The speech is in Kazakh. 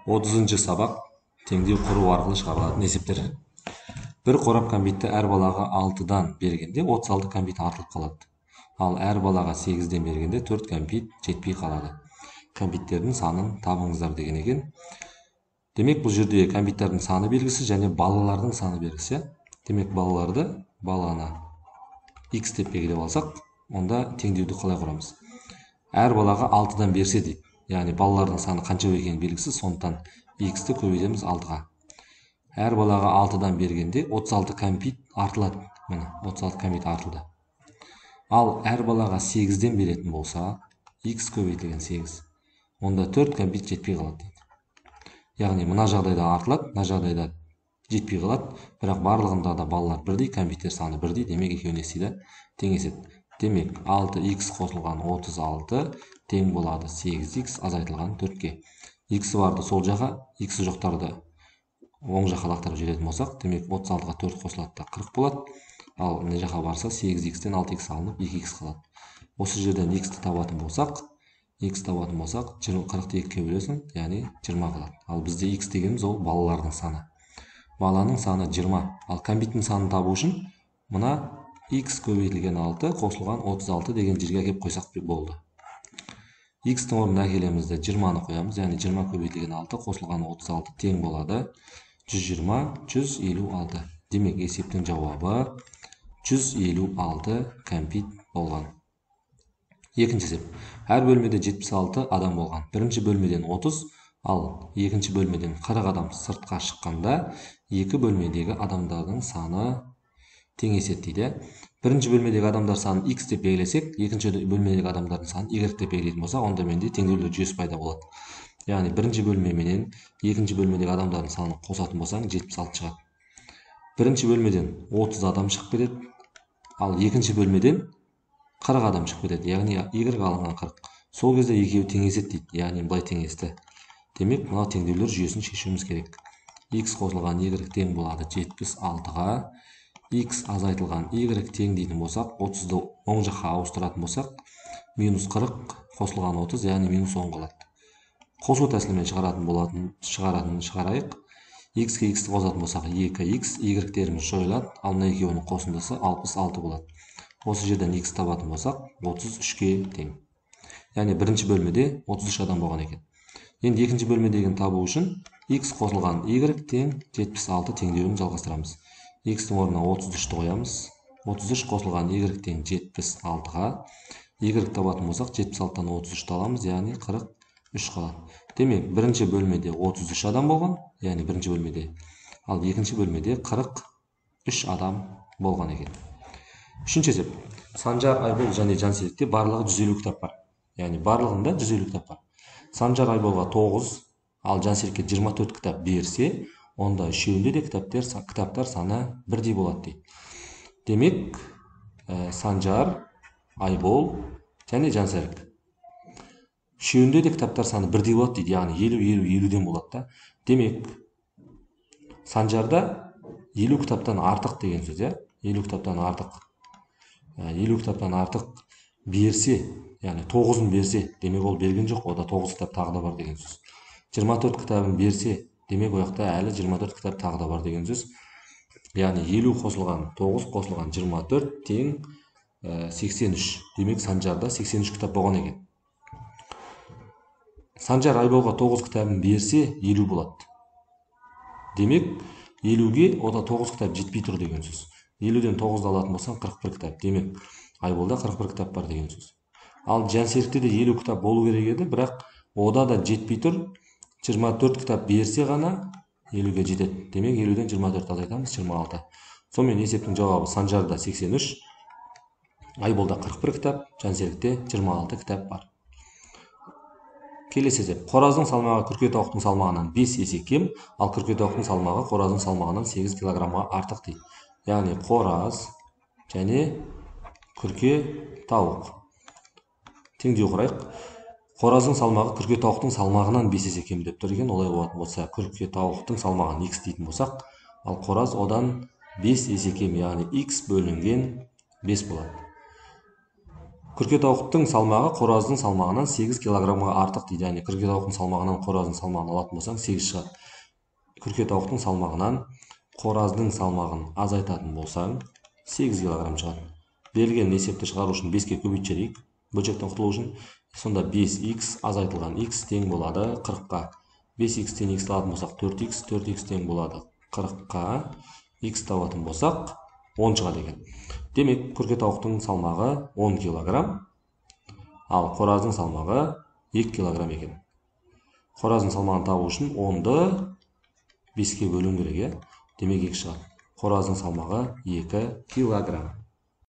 30-шы сабақ теңдеу құру арқылы шығарылатын есептер. Бір қорап кәмпитті әр балаға 6-дан бергенде 36 кәмпит артылып қалады. Ал әр балаға 8-ден бергенде 4 кәмпит жетпей қалады. Кәмпиттердің санын табыңыздар деген екен. Демек, бұл жерде кәмпиттердің саны белгісі және балалардың саны белгісі. Демек, баланы x деп белгілеп алсақ, онда теңдеуді қалай құрамыз? Әр балаға 6-дан берсе дейді. Яғни балалардың саны қанша екені белгісіз, сондықтан x-ті көбейтеміз 6-ға. Әр балаға 6-дан бергенде 36 кәмпит артылады. Міне, 36 кәмпит артылды. Ал әр балаға 8-ден беретін болса, x көбейтілген 8. Онда 4 кәмпит жетпей қалады дейді. Яғни мына жағдайда артылады, мына жағдайда жетпей қалады, бірақ барлығында да балалар бірдей, кәмпиттер саны бірдей, демек екеуіне сида теңеседі. Демек, 6x қосылған 36 тең болады 8x азайтылған 4-ке. X барды сол жаққа, x жоқтарды оң жаққа лақтырып жіберетін болсақ, демек 36-ға 4 қосылады да 40 болады. Ал мына жаққа барса 8x-тен 6x алынып 2x қалады. Осы жерден x-ті табатын болсақ, 40-ті 2-ге бөлесің, яғни 20 қалады. Ал бізде x дегеніміз ол балалардың саны. Баланың саны 20. Ал кәмпиттің санын табу үшін мына x көбейтілген 6 қосылған 36 деген жерге әкеп қойсақ болды. X-тің орнына әкелеміз де 20-ны қоямыз, яғни 20 көбейтілген 6 қосылған 36 тең болады 120, 156. Демек, есептің жауабы 156 кәмпит болған. Екінші есеп. Әр бөлмеде 76 адам болған. Бірінші бөлмеден 30, ал екінші бөлмеден 40 адам сыртқа шыққанда, екі бөлмедегі адамдардың саны теңеседі дейді. Бірінші бөлмедегі адамдар санын x деп белгілесек, екінші бөлмедегі адамдардың санын y деп белгілейтін болсақ, онда менде теңдеулер жүйесі пайда болады. Яғни бірінші бөлме менен екінші бөлмедегі адамдардың санын қосатын болсаң 76 шығады. Бірінші бөлмеден 30 адам шығып кетеді, ал екінші бөлмеден 40 адам шығып кетеді, яғни y алынған 40. Сол кезде екеуі теңеседі дейді, яғни былай теңесті. Демек, мынау теңдеулер жүйесін шешуіміз керек. X қосылған y тең болады 76-ға, x азайтылған y тең дейтін болсақ, 30-ды оң жаққа ауыстыратын болсақ, минус 40 қосылған 30, яғни минус 10 қалады. Қосу тәсілімен шығарайық. X-ке x-ті қосатын болсақ 2x, y-теріміз жойылады, ал мына екеуінің қосындысы 66 болады. Осы жерден x табатын болсақ, 33-ке тең. Яғни бірінші бөлмеде 33 адам болған екен. Енді екінші бөлмедегін табу үшін x қосылған y тең 76 теңдеуін жалғастырамыз. X-тің орнына 33-ті қоямыз. 33 қосылған y тең 76-ға. Y табатын болсақ, 76-тан 33-ті аламыз, яғни 43 қалады. Демек, бірінші бөлмеде 33 адам болған, яғни бірінші бөлмеде. Ал екінші бөлмеде 43 адам болған екен. Үшінші есеп. Санжар, Айбол және Жансерікте барлығы 150 кітап бар. Яғни барлығында 150 кітап бар. Санжар Айболға 9, ал Жансерікке 24 кітап берсе, онда үшеуінде де кітаптар саны бірдей болады дейді. Демек, Санжар, Айбол және Жансерік. Үшеуінде де кітаптар саны бірдей болады дейді, яғни 50-50-50-ден болады да. Демек, Санжарда 50 кітаптан артық деген сөз, 50 кітаптан артық. 50 кітаптан артық берсе, яғни 9-ын берсе, демек ол берген жоқ, ода 9 кітап тағы да бар деген сөз. 24 кітабын берсе, демек ояқта әлі 24 кітап тағы да бар деген сөз. Яғни 50 қосылған 9 қосылған 24 тең 83. Демек, Санжарда 83 кітап болған екен. Санжар Айболға 9 кітабын берсе, 50 болады. Демек, 50-ге ода 9 кітап жетпей тұр деген сөз. 50-ден 9-ды алатын болсаң 41 кітап. Демек, Айболда 41 кітап бар деген сөз. Ал Жансерікте де 50 кітап болу керек еді, бірақ ода да жетпей тұр. 24 кітап берсе ғана 50-ге жетеді. Демек, 50-ден 24 азайтамыз 26. Сонымен есептің жауабы Санжарда 83, Айболда 41 кітап, Жансерікте 26 кітап бар. Келесі есеп. Қораздың салмағы күрке тауықтың салмағынан 5 есе кем, ал күрке тауықтың салмағы қораздың салмағынан 8 килограммға артық дейді. Яғни қораз және күрке тауық. Теңдеу құрайық. Қораздың салмағы күрке тауықтың салмағынан 5 есе кем деп тұр екен. Олай болатын болса, күрке тауықтың салмағын x дейтін болсақ, ал қораз одан 5 есе кем, яғни x бөлінген 5 болады. Күрке тауықтың салмағы қораздың салмағынан 8 килограммға артық дейді. Яғни күрке тауықтың салмағынан қораздың салмағын алатын болсаң 8 шығады. Күрке тауықтың салмағынан қораздың салмағын азайтатын болсаң 8 килограмм шығады. Берілген есепті шығару үшін 5-ке көбейтіп жіберейік. Бөлшектен құтылу үшін. Сонда 5х азайтылған х тең болады 40-қа. 5х-тен х алатын болсақ 4х, 4х тең болады 40-қа. Х табатын болсақ 10 шығады екен. Демек, күрке тауықтың салмағы 10 килограмм, ал қораздың салмағы 2 килограмм екен. Қораздың салмағын табу үшін 10-ды 5-ке бөлу керек, демек 2 шығады. Қораздың салмағы 2 килограмм.